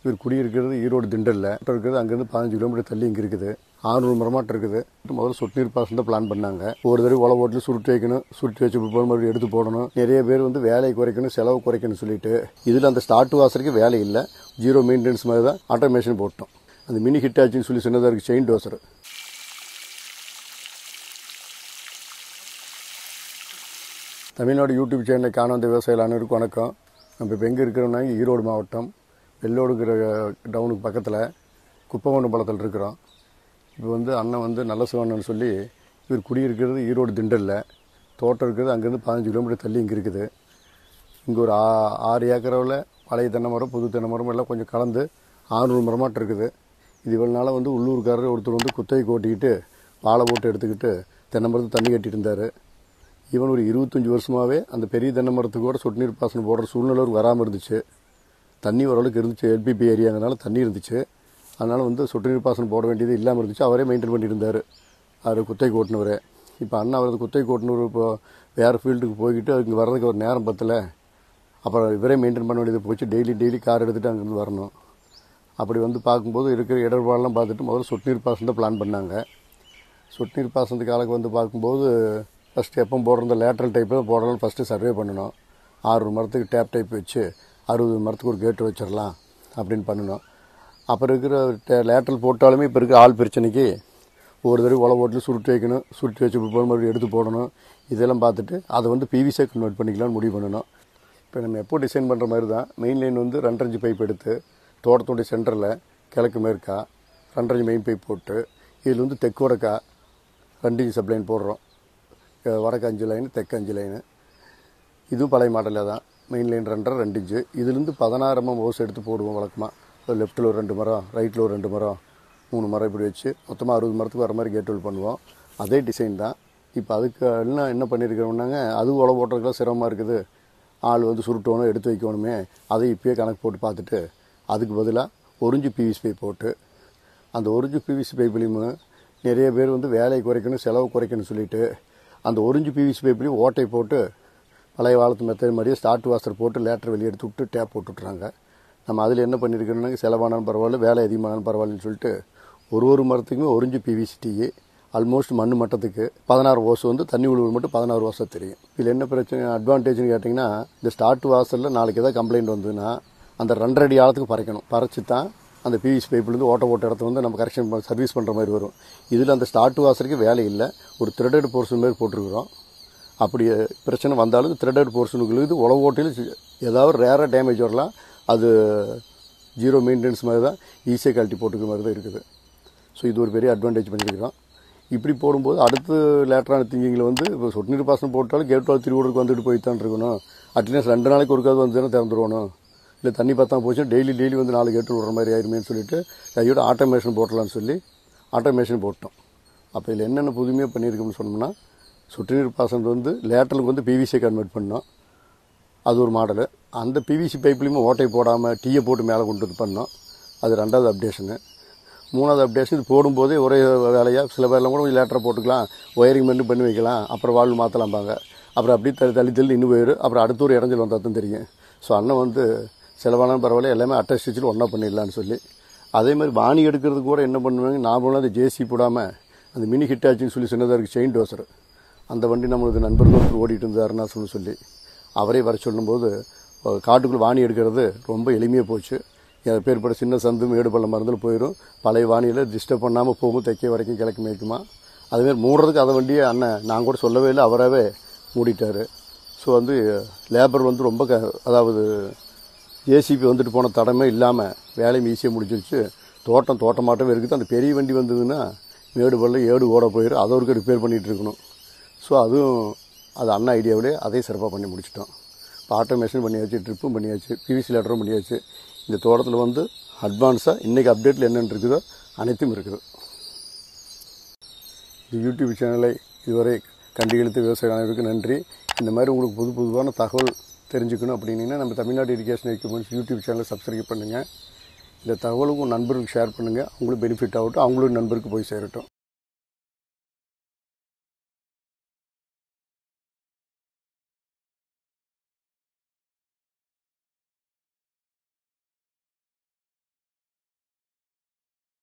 இவர் குடியிருக்கிறது ஈரோடு திண்டல்ல இருக்கிறது. அங்கேருந்து 15 கிலோமீட்டர் தள்ளி இங்கே இருக்குது. 600 மரமாட்டம் இருக்குது. முதல்ல சொட்டு நீர் பாசனம் தான் பிளான் பண்ணாங்க. ஒரு தடவை உழவு ஓட்டில் சுருட்டி வைக்கணும், சுருட்டி வச்சு பிற்பாடு மறுபடியும் எடுத்து போடணும். நிறைய பேர் வந்து வேலையை குறைக்கணும், செலவு குறைக்கணும்னு சொல்லிட்டு இதில் அந்த ஸ்டார்ட் வாசருக்கு வேலை இல்லை, ஜீரோ மெயின்டெனன்ஸ் மாதிரி தான் ஆட்டோமேஷன் போட்டோம். அந்த மினி ஹிட் ஆச்சுன்னு சொல்லி சின்னதாக இருக்குது செயின் டோசர். தமிழ்நாடு யூடியூப் சேனலை காண வந்த விவசாயிகள் அனைவருக்கும் வணக்கம். நம்ம இப்போ எங்கே இருக்கிறோம்னா ஈரோடு மாவட்டம் வெள்ளோடுங்கிற டவுனுக்கு பக்கத்தில் குப்பகொண்டபாளையத்தில் இருக்கிறோம். இப்போ வந்து அண்ணன் வந்து நல்ல சிவன்னு சொல்லி இவர் குடியிருக்கிறது ஈரோடு திண்டல்ல, தோட்டம் இருக்கிறது அங்கேருந்து 15 கிலோமீட்டர் தள்ளி இங்கே இருக்குது. இங்கே ஒரு 6 ஏக்கராவில் பழைய தென்னை மரம், புது தென்னை மரம் எல்லாம் கொஞ்சம் கலந்து 600 மரமாட்டம் இருக்குது. இது இவ்வளோ நாளாக வந்து உள்ளூர்காரர் ஒருத்தர் வந்து குத்தகை ஓட்டிக்கிட்டு வாழை போட்டு எடுத்துக்கிட்டு தென்னை மரத்தை தண்ணி கட்டிட்டு இருந்தார். இவன் ஒரு 25 வருஷமாகவே அந்த பெரிய தென்னை மரத்துக்கு கூட சொட்டு நீர் பாசனம் போடுற சூழ்நிலை வராமல் இருந்துச்சு. தண்ணி ஓரளவுக்கு இருந்துச்சு, எல்பிபி ஏரியாங்கிறனால தண்ணி இருந்துச்சு. அதனால் வந்து சொட்டு நீர் பாசனம் போட வேண்டியது இல்லாமல் இருந்துச்சு. அவரே மெயின்டைன் பண்ணியிருந்தார், அவர் குத்தகை ஓட்டினவர். இப்போ அண்ணா அவரது குத்தகை ஓட்டினவர் இப்போ வேறு ஃபீல்டுக்கு போய்கிட்டு அதுக்கு வர்றதுக்கு ஒரு நேரம் பத்தலை. அப்புறம் இவரே மெயின்டைன் பண்ண வேண்டியது போச்சு. டெய்லி கார் எடுத்துகிட்டு அங்கேருந்து வரணும். அப்படி வந்து பார்க்கும்போது இருக்கிற இடர்பாடெல்லாம் பார்த்துட்டு முதல்ல சொட்டு நீர் பாசனம் தான் பிளான் பண்ணாங்க. சொட்டு நீர் பாசனத்துக்கு ஆளுக்கு வந்து பார்க்கும்போது ஃபஸ்ட்டு எப்போ போடுற லேட்ரல் டைப்பு தான் போடலாம்னு ஃபஸ்ட்டு சர்வே பண்ணணும். 600 மரத்துக்கு டேப் டைப் வச்சு 60 மரத்துக்கு ஒரு கேட்டு வச்சிடலாம் அப்படின்னு பண்ணணும். அப்புறம் இருக்கிற லேட்ரல் போட்டாலுமே இப்போ இருக்கிற ஆள் பிரச்சனைக்கு ஒரு தடவை உழவு ஓட்டில் சுருட்டி வைக்கணும், சுருட்டி வச்சு பிற்பாடு மறுபடியும் எடுத்து போடணும். இதெல்லாம் பார்த்துட்டு அதை வந்து பிவிசியாக கன்வெர்ட் பண்ணிக்கலாம்னு முடிவு பண்ணணும். இப்போ நம்ம எப்போ டிசைன் பண்ணுற மாதிரி தான் மெயின் லைன் வந்து 2.5 இன்ச் பைப் எடுத்து தோட்டத்துடைய சென்டரில் கிழக்கு மேற்கா 2.5 இன்ச் மெயின் பைப் போட்டு இதில் வந்து தெற்கு வடக்கா 2 இன்ச் சப்ளைன் போடுறோம். வடக்கு 5 லைனு, தெற்கு 5 லைனு. இதுவும் பழைய மாடலில் தான் மெயின் லைன் 2.5 2 இன்ச்சு. இதுலேருந்து 16 mm ஓஸ் எடுத்து போடுவோம் வழக்கமாக. லெஃப்ட்டில் ஒரு 2 மரம், ரைட்டில் ஒரு 2 மரம், 3 மரம் இப்படி வச்சு மொத்தமாக 60 மரத்துக்கு வர மாதிரி கேட் ஹோல் பண்ணுவோம். அதே டிசைன் தான். இப்போ அதுக்கு என்ன பண்ணியிருக்கிறோம்னாங்க, அது உழவு ஓட்டுறதுக்குலாம் சிரமமாக இருக்குது, ஆள் வந்து சுருட்டணும் எடுத்து வைக்கணுமே, அதை இப்போயே கணக்கு போட்டு பார்த்துட்டு அதுக்கு பதிலாக 1 இன்ச் பிவிசி பைப் போட்டு அந்த 1 இன்ச் பிவிசி பைப்லேயும் நிறைய பேர் வந்து வேலையை குறைக்கணும், செலவு குறைக்கணும்னு சொல்லிட்டு அந்த 1 இன்ச் பிவிசி பைப்லேயும் ஓட்டை போட்டு பழைய காலத்து மெத்தட் மாதிரியே ஸ்டார்ட் வாசர் போட்டு லேட்டர் வெளியே எடுத்து விட்டு டேப் போட்டுட்றாங்க. நம்ம அதில் என்ன பண்ணியிருக்கோம்னா, செலவானாலும் பரவாயில்ல, வேலை அதிகமானாலும் பரவாயில்லன்னு சொல்லிட்டு ஒரு மரத்துக்குமே 1 இன்ச் பிவிசி டீ ஆல்மோஸ்ட் மண் மட்டத்துக்கு 16 ஓஸ் வந்து தண்ணி உழுவு மட்டும் 16 ஓஸாக தெரியும். இதில் என்ன பிரச்சனை அட்வான்டேஜ்னு கேட்டிங்கன்னா, இந்த ஸ்டார்ட் வாசலில் நாளைக்கு ஏதாவது கம்ப்ளைண்ட் வந்ததுன்னா அந்த 2.5 அடி ஆழத்துக்கு பறைக்கணும். பறைச்சி தான் அந்த பிவிசி பைப்லேருந்து ஓட்ட இடத்த வந்து நம்ம கரெக்ஷன் சர்வீஸ் பண்ணுற மாதிரி வரும். இதில் அந்த ஸ்டார்ட் வாசலுக்கு வேலை இல்லை, ஒரு த்ரெட்டட் போர்ஷன் மாதிரி போட்டிருக்கிறோம். அப்படி பிரச்சனை வந்தாலும் த்ரெட்டட் போர்ஷனுக்கு இது உழவு ஓட்டையில் ஏதாவது ரேராக டேமேஜ் வரலாம். அது ஜீரோ மெயின்டெனன்ஸ் மாதிரி தான் ஈஸியாக கழட்டி போட்டுக்கிற மாதிரி தான் இருக்குது. ஸோ இது ஒரு பெரிய அட்வான்டேஜ் பண்ணியிருக்கிறோம். இப்படி போடும்போது அடுத்து லேட்டரான திங்கிங்கில் வந்து இப்போ சொட்டு நீர் பாசனம் போட்டாலும் கேட் வால் திருவிடருக்கு வந்துட்டு போய்த்தான் இருக்கணும். அட்லீஸ்ட் 2 நாளைக்கு ஒருக்காவது வந்து திறந்துருவணும். இல்லை தண்ணி பார்த்தா போச்சு டெய்லி வந்து 4 கேட்டு விடுற மாதிரி ஆயிருமேன்னு சொல்லிட்டு கையோட ஆட்டோமேஷன் போட்டலான்னு சொல்லி ஆட்டோமேஷன் போட்டோம். அப்போ இதில் என்னென்ன புதுமையாக பண்ணியிருக்கோம்னு சொன்னோம்னா, சொட்டு நீர் பாசனம் வந்து லேட்டருக்கு வந்து பிவிசியை கன்வெர்ட் பண்ணோம். அது ஒரு மாடலு. அந்த பிவிசி பைப்லேயுமே ஓட்டை போடாமல் டீயை போட்டு மேலே கொண்டு வந்து பண்ணோம். அது 2வது அப்டேஷனு. 3வது அப்டேஷன் இது போடும்போதே ஒரே வேலையாக சில பேர்லாம் கூட கொஞ்சம் லேட்டராக போட்டுக்கலாம், ஒயரிங் பண்ணி வைக்கலாம், அப்புறம் வால்வு மாற்றலாம்பாங்க. அப்புறம் அப்படியே தள்ளி இன்னும் போயிடும். அப்புறம் அடுத்த ஒரு இடைஞ்சல் வந்தால் தான் தெரியும். ஸோ அண்ணன் வந்து செலவானாலும் பரவாயில்ல, எல்லாமே அட்டை ஸ்டிச்சில் ஒன்றா பண்ணிடலான்னு சொல்லி அதே மாதிரி வாணி எடுக்கிறது கூட என்ன பண்ணுவாங்க, நார்மலாக அந்த ஜேசி போடாமல் அந்த மினி ஹிட் ஆச்சுன்னு சொல்லி சின்னதாக இருக்குது செயின் டோசர். அந்த வண்டி நம்மளுக்கு நண்பர்கள் ஒருத்தர் ஓடிட்டு இருந்தாருன்னா சொல்லி அவரே வர சொல்லும்போது காட்டுக்குள்ளே வாணி எடுக்கிறது ரொம்ப எளிமையாக போச்சு. பேர்பட்ட சின்ன சந்து மேடு பள்ளம் மருந்தில் போயிடும். பழைய வாணியில் டிஸ்டர்ப் பண்ணாமல் போகும், தைக்க வரைக்கும் கிழக்கு மேய்க்குமா. அதுமாரி மூடுறதுக்கு அதை வண்டியே அண்ணன் நான் கூட சொல்லவே இல்லை, அவராகவே மூடிட்டார். ஸோ வந்து லேபர் வந்து ரொம்ப அதாவது ஜேசிபி வந்துட்டு போன தடமே இல்லாமல் வேலையும் ஈஸியாக முடிச்சிருச்சு. தோட்டமாட்டமே இருக்குது. அந்த பெரிய வண்டி வந்ததுன்னா மேடு பள்ளம் ஏடு ஓட போயிடும், அதை ஒரு ரிப்பேர் பண்ணிகிட்டு இருக்கணும். ஸோ அதுவும் அது அண்ணா ஐடியாவிலே அதே சிறப்பாக பண்ணி முடிச்சிட்டோம். இப்போ ஆட்டோமேஷன் பண்ணியாச்சு, ட்ரிப்பும் பண்ணியாச்சு, பிவிசி லேட்டரும் பண்ணியாச்சு. இந்த தோட்டத்தில் வந்து அட்வான்ஸாக இன்றைக்கி அப்டேட்டில் என்னென்னு இருக்குதோ அனைத்தும் இருக்குது. இந்த யூடியூப் சேனலை இதுவரை கண்டுகளித்த விவசாய அனைவருக்கும் நன்றி. இந்த மாதிரி உங்களுக்கு புதுவான தகவல் தெரிஞ்சுக்கணும் அப்படின்னீங்கன்னா நம்ம தமிழ்நாடு இரிகேஷன் எக்யூப்மெண்ட்ஸ் யூடியூப் சேனலை சப்ஸ்கிரைப் பண்ணுங்கள். இந்த தகவலுக்கும் நண்பர்களுக்கு ஷேர் பண்ணுங்கள். அவங்களுக்கு பெனிஃபிட் ஆகட்டும், அவங்களுடைய நண்பருக்கு போய் சேரட்டும்.